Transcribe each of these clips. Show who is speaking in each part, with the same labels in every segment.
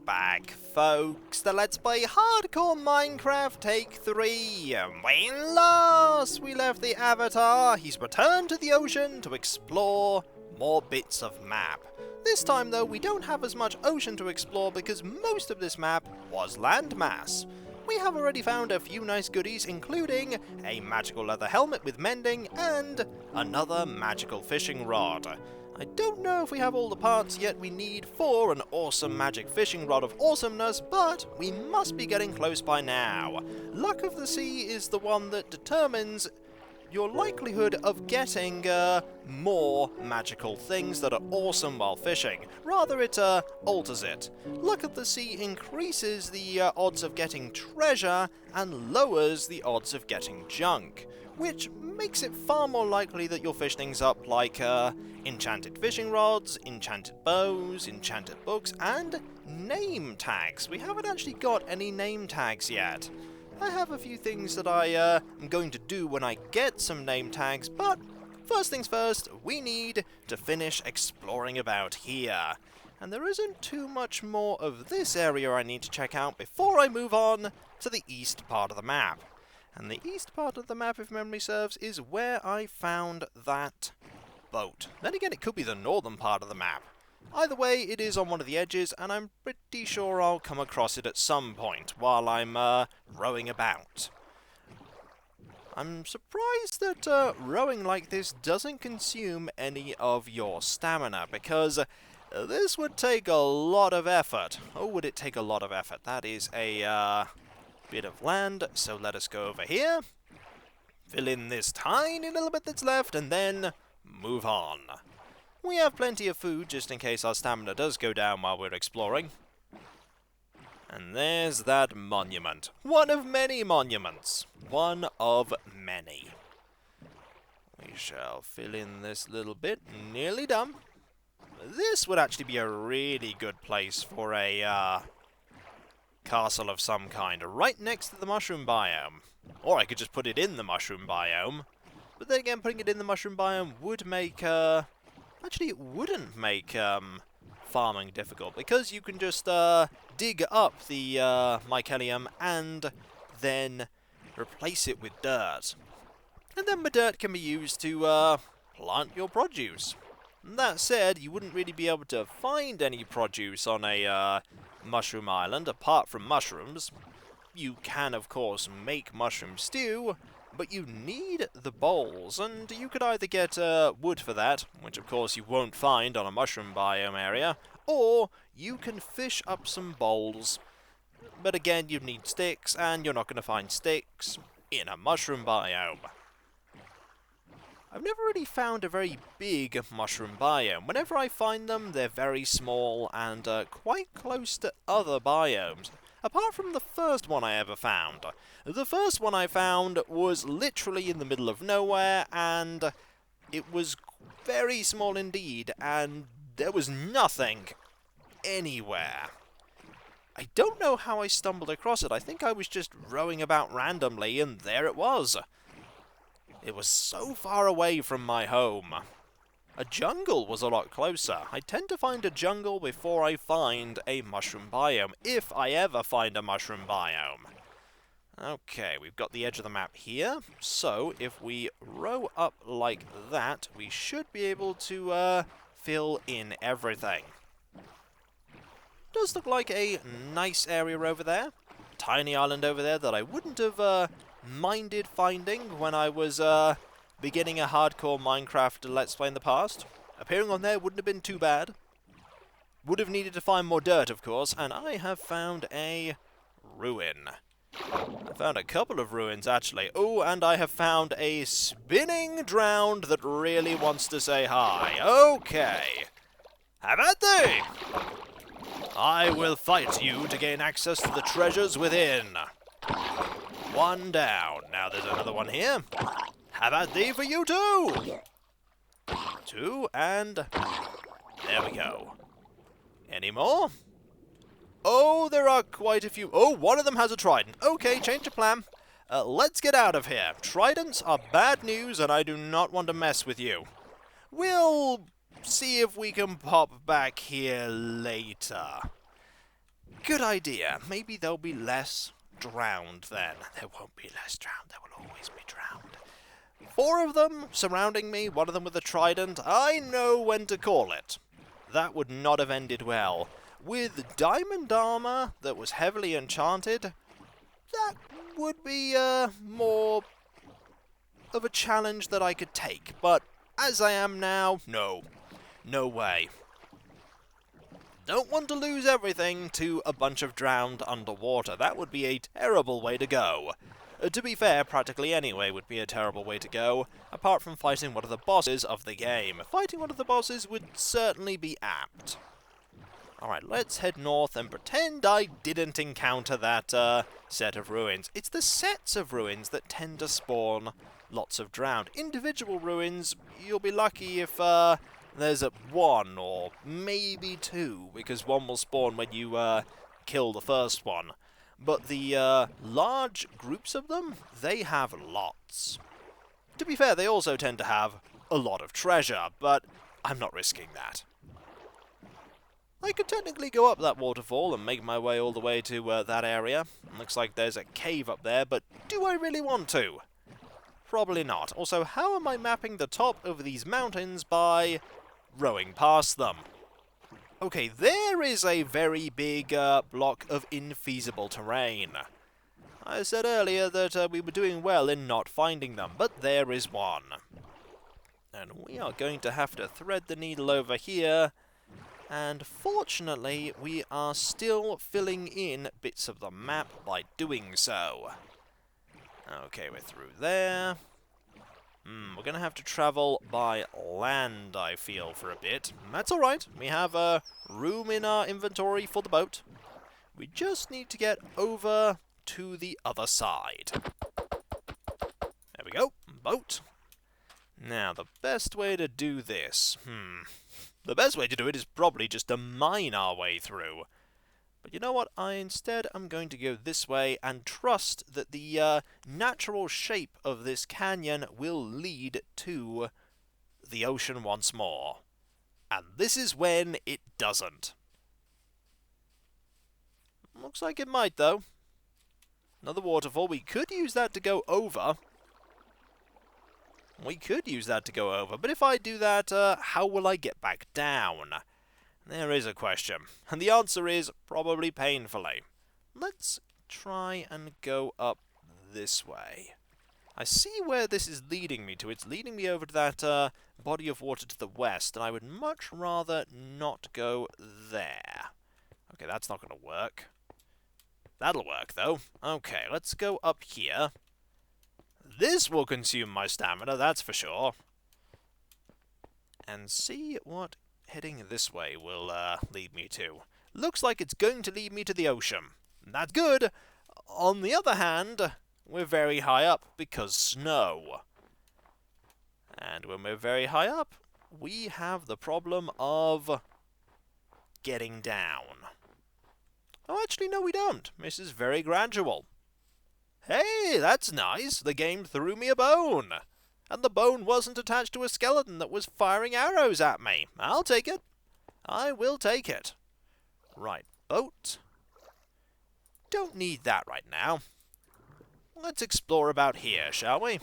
Speaker 1: back, folks, to Let's Play Hardcore Minecraft Take 3. When last we left the Avatar, he's returned to the ocean to explore more bits of map. This time though, we don't have as much ocean to explore because most of this map was landmass. We have already found a few nice goodies, including a magical leather helmet with mending and another magical fishing rod. I don't know if we have all the parts yet we need for an awesome magic fishing rod of awesomeness, but we must be getting close by now. Luck of the Sea is the one that determines your likelihood of getting more magical things that are awesome while fishing. Rather, it alters it. Luck of the Sea increases the odds of getting treasure and lowers the odds of getting junk, which makes it far more likely that you'll fish things up like enchanted fishing rods, enchanted bows, enchanted books, and name tags. We haven't actually got any name tags yet. I have a few things that I am going to do when I get some name tags, but first things first, we need to finish exploring about here. And there isn't too much more of this area I need to check out before I move on to the east part of the map. And the east part of the map, if memory serves, is where I found that boat. Then again, it could be the northern part of the map. Either way, it is on one of the edges, and I'm pretty sure I'll come across it at some point while I'm rowing about. I'm surprised that rowing like this doesn't consume any of your stamina, because this would take a lot of effort. Oh, would it take a lot of effort? That is a bit of land, so let us go over here, fill in this tiny little bit that's left, and then move on. We have plenty of food just in case our stamina does go down while we're exploring. And there's that monument. One of many monuments. One of many. We shall fill in this little bit. Nearly done. This would actually be a really good place for a castle of some kind, right next to the mushroom biome. Or I could just put it in the mushroom biome. But then again, putting it in the mushroom biome would make actually, it wouldn't make farming difficult, because you can just dig up the mycelium and then replace it with dirt. And then the dirt can be used to plant your produce. That said, you wouldn't really be able to find any produce on a mushroom island apart from mushrooms. You can, of course, make mushroom stew, but you need the bowls, and you could either get wood for that, which of course you won't find on a mushroom biome area, or you can fish up some bowls. But again, you'd need sticks, and you're not going to find sticks in a mushroom biome. I've never really found a very big mushroom biome. Whenever I find them, they're very small and quite close to other biomes. Apart from the first one I ever found. The first one I found was literally in the middle of nowhere, and it was very small indeed, and there was nothing anywhere. I don't know how I stumbled across it. I think I was just rowing about randomly, and there it was. It was so far away from my home. A jungle was a lot closer. I tend to find a jungle before I find a mushroom biome, if I ever find a mushroom biome. Okay, we've got the edge of the map here, so if we row up like that, we should be able to fill in everything. Does look like a nice area over there. Tiny island over there that I wouldn't have minded finding when I was beginning a hardcore Minecraft Let's Play in the past. Appearing on there wouldn't have been too bad. Would have needed to find more dirt, of course, and I have found a ruin. I found a couple of ruins, actually. Oh, and I have found a spinning drowned that really wants to say hi. Okay. Have at thee! I will fight you to gain access to the treasures within. One down. Now there's another one here. Have at thee for you too! Two, and there we go. Any more? Oh, there are quite a few. Oh, one of them has a trident. Okay, change of plan. Let's get out of here. Tridents are bad news, and I do not want to mess with you. We'll see if we can pop back here later. Good idea. Maybe there'll be less drowned then. There won't be less drowned. There will always be drowned. 4 of them surrounding me, one of them with a trident. I know when to call it. That would not have ended well. With diamond armor that was heavily enchanted, that would be more of a challenge that I could take. But as I am now, no. No way. Don't want to lose everything to a bunch of drowned underwater. That would be a terrible way to go. To be fair, practically any way would be a terrible way to go, apart from fighting one of the bosses of the game. Fighting one of the bosses would certainly be apt. Alright, let's head north and pretend I didn't encounter that set of ruins. It's the sets of ruins that tend to spawn lots of drowned. Individual ruins, you'll be lucky if there's 1 or maybe 2, because 1 will spawn when you kill the first one. But the large groups of them, they have lots. To be fair, they also tend to have a lot of treasure, but I'm not risking that. I could technically go up that waterfall and make my way all the way to that area. Looks like there's a cave up there, but do I really want to? Probably not. Also, how am I mapping the top of these mountains by rowing past them? Okay, there is a very big block of infeasible terrain. I said earlier that we were doing well in not finding them, but there is one. And we are going to have to thread the needle over here. And fortunately, we are still filling in bits of the map by doing so. Okay, we're through there. We're going to have to travel by land, I feel, for a bit. That's alright. We have room in our inventory for the boat. We just need to get over to the other side. There we go. Boat. Now, the best way to do this... The best way to do it is probably just to mine our way through. But you know what? Instead, I'm going to go this way and trust that the natural shape of this canyon will lead to the ocean once more. And this is when it doesn't. Looks like it might, though. Another waterfall. We could use that to go over. But if I do that, how will I get back down? There is a question. And the answer is probably painfully. Let's try and go up this way. I see where this is leading me to. It's leading me over to that body of water to the west, and I would much rather not go there. Okay, that's not going to work. That'll work, though. Okay, let's go up here. This will consume my stamina, that's for sure. And see what heading this way will lead me to. Looks like it's going to lead me to the ocean. That's good. On the other hand, we're very high up because snow. And when we're very high up, we have the problem of getting down. Oh, actually, no, we don't. This is very gradual. Hey, that's nice. The game threw me a bone. And the bone wasn't attached to a skeleton that was firing arrows at me. I'll take it. I will take it. Right, boat. Don't need that right now. Let's explore about here, shall we?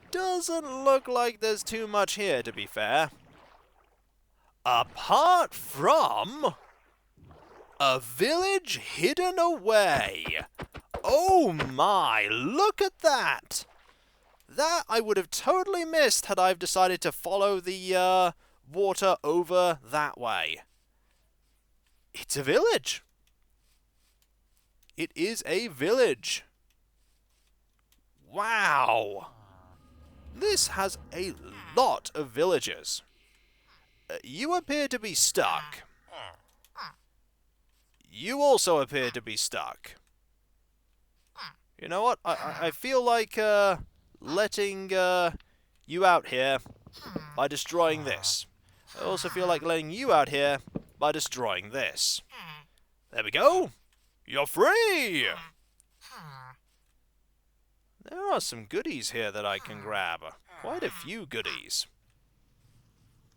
Speaker 1: Doesn't look like there's too much here, to be fair. Apart from a village hidden away. Oh my, look at that! That I would have totally missed had I decided to follow the water over that way. It's a village. It is a village. Wow. This has a lot of villagers. You appear to be stuck. You also appear to be stuck. You know what? I feel like letting you out here by destroying this. I also feel like letting you out here by destroying this. There we go. You're free! There are some goodies here that I can grab. Quite a few goodies.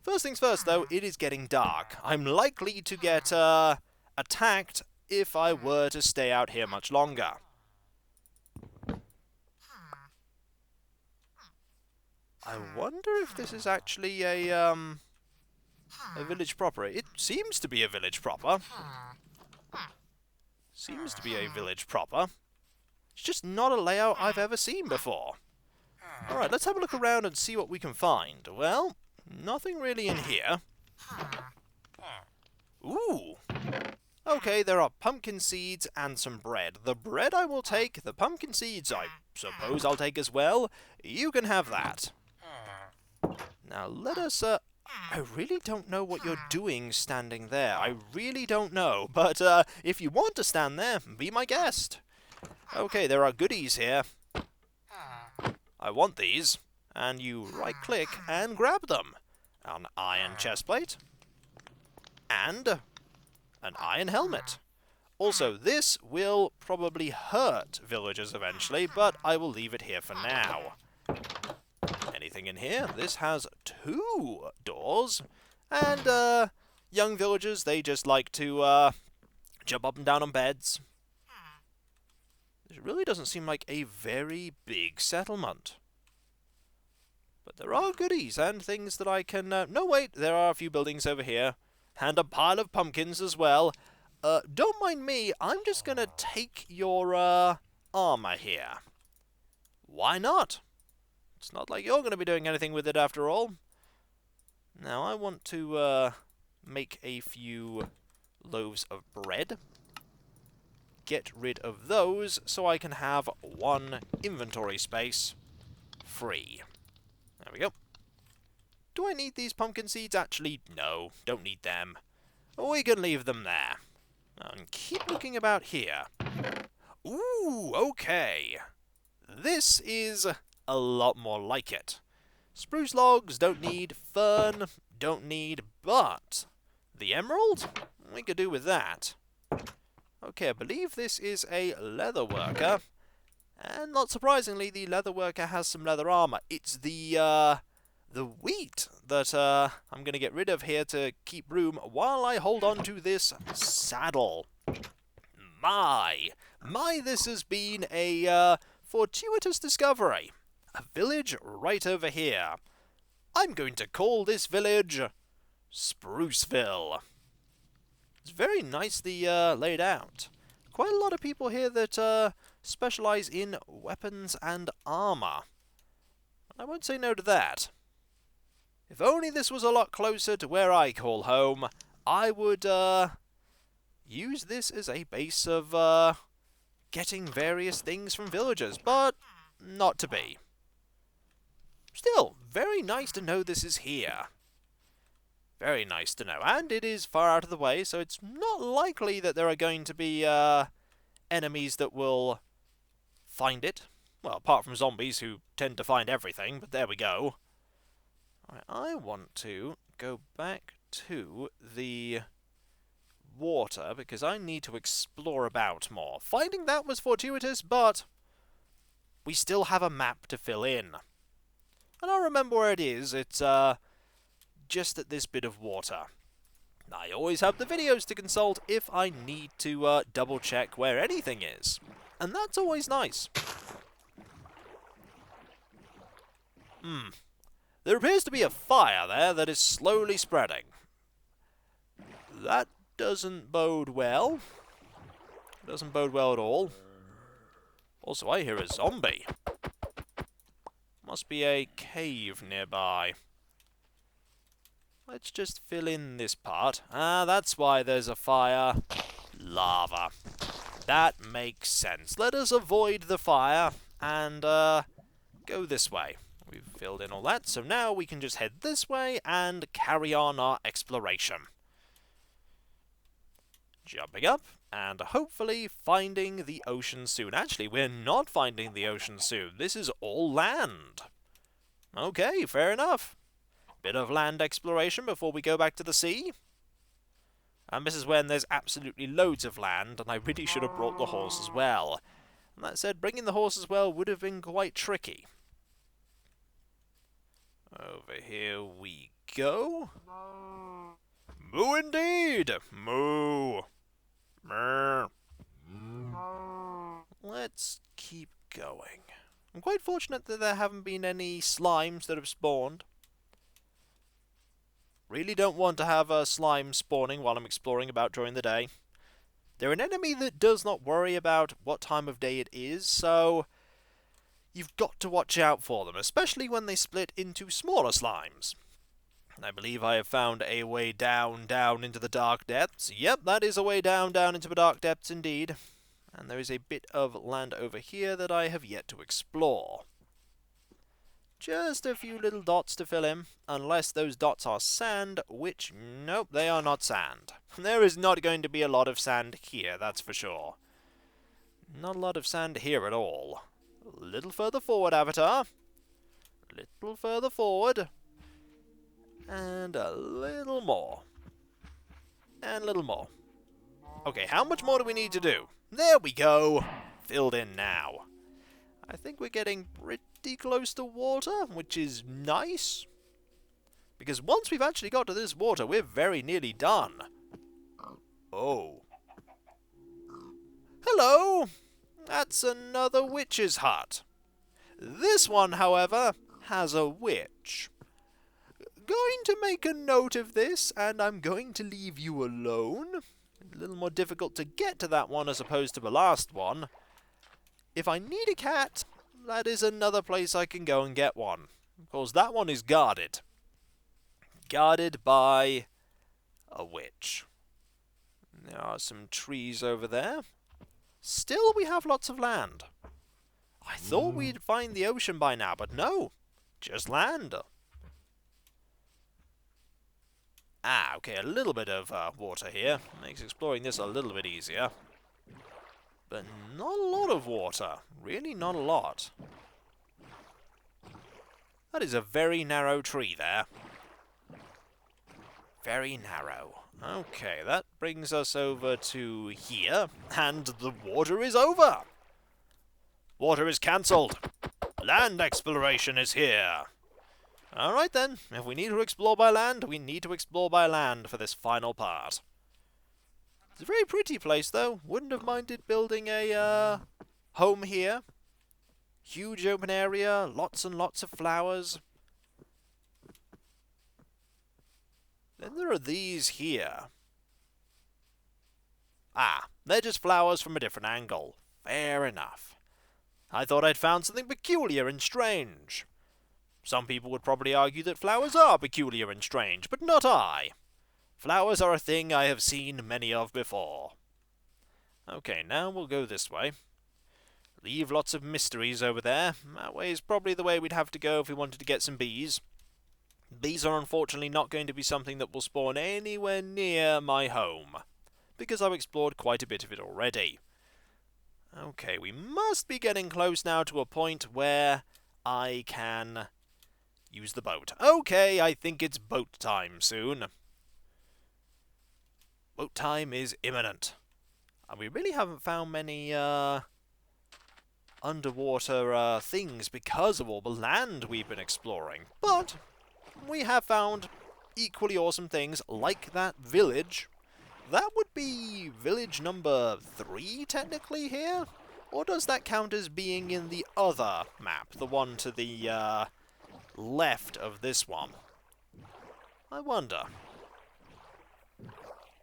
Speaker 1: First things first, though, it is getting dark. I'm likely to get attacked if I were to stay out here much longer. I wonder if this is actually a village proper. It seems to be a village proper. Seems to be a village proper. It's just not a layout I've ever seen before. Alright, let's have a look around and see what we can find. Well, nothing really in here. Ooh! Okay, there are pumpkin seeds and some bread. The bread I will take, the pumpkin seeds I suppose I'll take as well. You can have that. Now let us, I really don't know what you're doing standing there. I really don't know. But, if you want to stand there, be my guest. Okay, there are goodies here. I want these. And you right-click and grab them. An iron chestplate. And an iron helmet. Also, this will probably hurt villagers eventually, but I will leave it here for now. Anything in here? This has 2 doors. And, young villagers, they just like to, jump up and down on beds. This really doesn't seem like a very big settlement. But there are goodies and things that I can... no, wait, there are a few buildings over here. And a pile of pumpkins as well. Don't mind me, I'm just gonna take your, armor here. Why not? It's not like you're gonna be doing anything with it after all. Now, I want to, make a few loaves of bread. Get rid of those so I can have 1 inventory space free. There we go. Do I need these pumpkin seeds? Actually, no, don't need them. We can leave them there. And keep looking about here. Ooh, okay. This is a lot more like it. Spruce logs don't need, fern don't need, but the emerald? We could do with that. Okay, I believe this is a leather worker. And not surprisingly, the leather worker has some leather armor. It's the wheat that I'm going to get rid of here to keep room while I hold on to this saddle. My, this has been a fortuitous discovery. A village right over here. I'm going to call this village Spruceville. It's very nicely laid out. Quite a lot of people here that specialize in weapons and armor. I won't say no to that. If only this was a lot closer to where I call home, I would use this as a base of getting various things from villagers, but not to be. Still, very nice to know this is here. Very nice to know. And it is far out of the way, so it's not likely that there are going to be enemies that will find it. Well, apart from zombies who tend to find everything, but there we go. Alright, I want to go back to the water, because I need to explore about more. Finding that was fortuitous, but we still have a map to fill in. And I'll remember where it is. It's just at this bit of water. I always have the videos to consult if I need to double check where anything is. And that's always nice. There appears to be a fire there that is slowly spreading. That doesn't bode well. Doesn't bode well at all. Also, I hear a zombie. Must be a cave nearby. Let's just fill in this part. Ah, that's why there's a fire. Lava. That makes sense. Let us avoid the fire and go this way. We've filled in all that, so now we can just head this way and carry on our exploration. Jumping up, and hopefully finding the ocean soon. Actually, we're not finding the ocean soon. This is all land. Okay, fair enough. Bit of land exploration before we go back to the sea. And this is when there's absolutely loads of land, and I really should have brought the horse as well. And that said, bringing the horse as well would have been quite tricky. Over here we go. Moo indeed! Moo! Brr. let's keep going. I'm quite fortunate that there haven't been any slimes that have spawned. Really don't want to have a slime spawning while I'm exploring about during the day. They're an enemy that does not worry about what time of day it is, so you've got to watch out for them, especially when they split into smaller slimes. I believe I have found a way down into the dark depths. Yep, that is a way down into the dark depths indeed. And there is a bit of land over here that I have yet to explore. Just a few little dots to fill in, unless those dots are sand, which, nope, they are not sand. There is not going to be a lot of sand here, that's for sure. Not a lot of sand here at all. A little further forward, Avatar. A little further forward. And a little more. And a little more. Okay, how much more do we need to do? There we go! Filled in now. I think we're getting pretty close to water, which is nice. Because once we've actually got to this water, we're very nearly done. Oh. Hello! That's another witch's hut. This one, however, has a witch. Going to make a note of this, and I'm going to leave you alone. A little more difficult to get to that one as opposed to the last one. If I need a cat, that is another place I can go and get one. Of course, that one is guarded. Guarded by a witch. There are some trees over there. Still, we have lots of land. I thought we'd find the ocean by now, but no. Just land. Ah, okay, a little bit of water here. Makes exploring this a little bit easier. But not a lot of water. Really not a lot. That is a very narrow tree there. Very narrow. Okay, that brings us over to here. And the water is over. Water is cancelled. Land exploration is here. Alright then, if we need to explore by land, we need to explore by land for this final part. It's a very pretty place though. Wouldn't have minded building a home here. Huge open area, lots and lots of flowers. Then there are these here. Ah, they're just flowers from a different angle. Fair enough. I thought I'd found something peculiar and strange. Some people would probably argue that flowers are peculiar and strange, but not I. Flowers are a thing I have seen many of before. Okay, now we'll go this way. Leave lots of mysteries over there. That way is probably the way we'd have to go if we wanted to get some bees. Bees are unfortunately not going to be something that will spawn anywhere near my home, because I've explored quite a bit of it already. Okay, we must be getting close now to a point where I can use the boat. Okay, I think it's boat time soon. Boat time is imminent. And we really haven't found many underwater things because of all the land we've been exploring. But we have found equally awesome things like that village. That would be village number 3 technically here? Or does that count as being in the other map? The one to the left of this one? I wonder.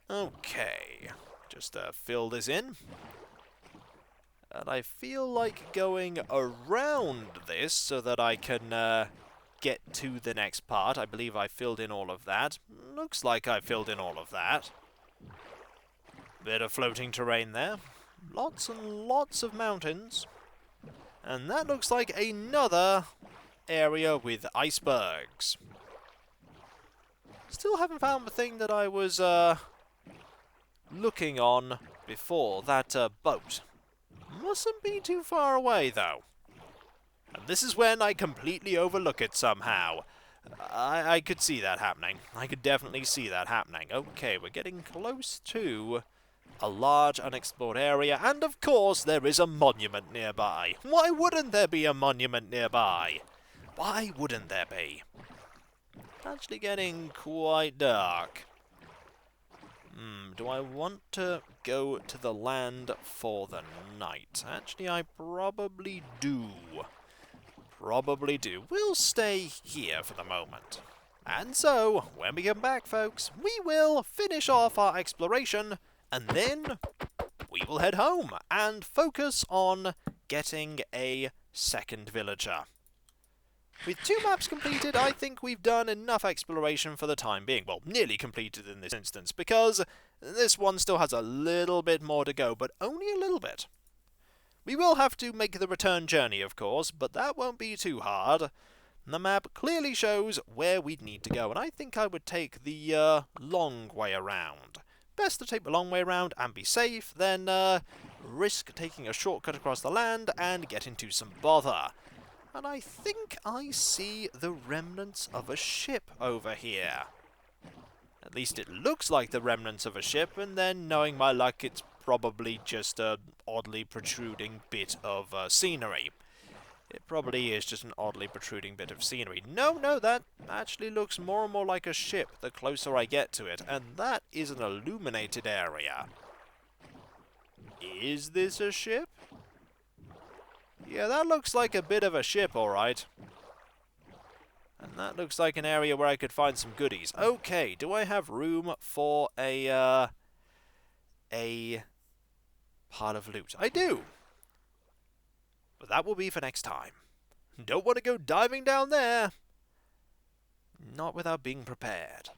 Speaker 1: Okay, just fill this in. And I feel like going around this so that I can get to the next part. I believe I filled in all of that. Looks like I filled in all of that. Bit of floating terrain there. Lots and lots of mountains. And that looks like another area with icebergs. Still haven't found the thing that I was looking on before, that boat. Mustn't be too far away, though. And this is when I completely overlook it somehow. I could see that happening. I could definitely see that happening. Okay, we're getting close to a large unexplored area, and of course there is a monument nearby. Why wouldn't there be a monument nearby? Why wouldn't there be? It's actually getting quite dark. Do I want to go to the land for the night? Actually, I probably do. Probably do. We'll stay here for the moment. And so, when we come back, folks, we will finish off our exploration, and then we will head home and focus on getting a second villager. With 2 maps completed, I think we've done enough exploration for the time being. Well, nearly completed in this instance, because this one still has a little bit more to go, but only a little bit. We will have to make the return journey, of course, but that won't be too hard. The map clearly shows where we'd need to go, and I think I would take the long way around. Best to take the long way around and be safe than risk taking a shortcut across the land and get into some bother. And I think I see the remnants of a ship over here. At least it looks like the remnants of a ship, and then, knowing my luck, it's probably just an oddly protruding bit of scenery. It probably is just an oddly protruding bit of scenery. No, that actually looks more and more like a ship the closer I get to it, and that is an illuminated area. Is this a ship? Yeah, that looks like a bit of a ship, alright. And that looks like an area where I could find some goodies. Okay, do I have room for a pile of loot? I do! But that will be for next time. Don't want to go diving down there. Not without being prepared.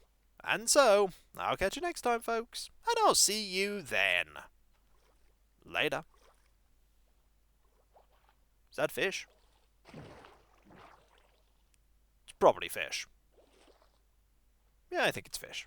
Speaker 1: And so, I'll catch you next time, folks. And I'll see you then. Later. Is that fish? It's probably fish. Yeah, I think it's fish.